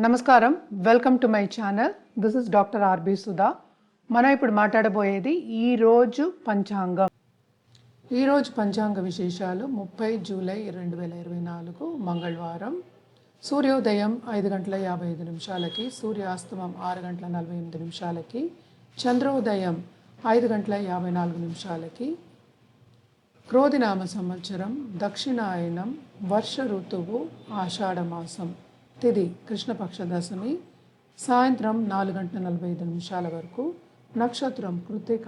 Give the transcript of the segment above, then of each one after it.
నమస్కారం, welcome to my channel. This is doctor R B Sudha. మనం ఇప్పుడు మాట్లాడబోయేది ఈరోజు పంచాంగం. ఈరోజు పంచాంగ విశేషాలు 30 జూలై 2024 మంగళవారం. సూర్యోదయం 5:55 సూర్యాస్తమం 6:48 చంద్రోదయం 5:54 క్రోధినామ సంవత్సరం, దక్షిణాయనం, వర్ష ఋతువు, ఆషాఢమాసం. తిది కృష్ణపక్ష దశమి, సాయంత్రం 4:45 వరకు. నక్షత్రం కృతిక,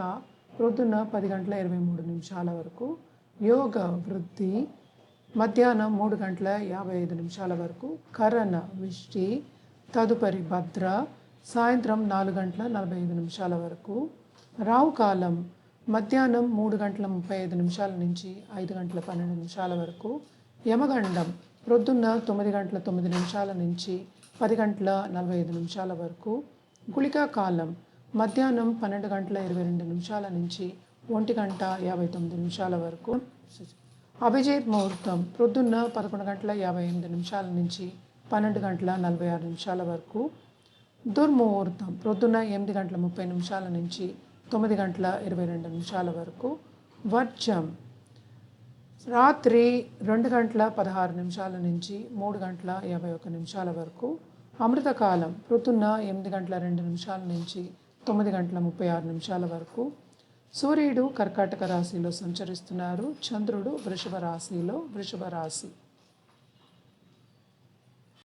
ప్రొద్దున 10:23 వరకు. యోగ వృద్ధి, మధ్యాహ్నం 3:55 వరకు. కరణ విష్టి, తదుపరి భద్ర, సాయంత్రం 4:45 వరకు. రావుకాలం మధ్యాహ్నం 3:35 నుంచి 5:12 వరకు. యమగండం ప్రొద్దున్న 9:09 నుంచి 10:45 వరకు. గుళికా కాలం మధ్యాహ్నం 12:22 నుంచి 1:59 వరకు. అభిజిత్ ముహూర్తం ప్రొద్దున్న 11:58 నుంచి 12:46 వరకు. దుర్ముహూర్తం ప్రొద్దున్న 8:30 నుంచి 9:22 వరకు. వర్జం రాత్రి 2:16 నుంచి 3:51 వరకు. అమృతకాలం ప్రొద్దున్న 8:02 నుంచి 9:36 వరకు. సూర్యుడు కర్కాటక రాశిలో సంచరిస్తున్నారు. చంద్రుడు వృషభ రాశి.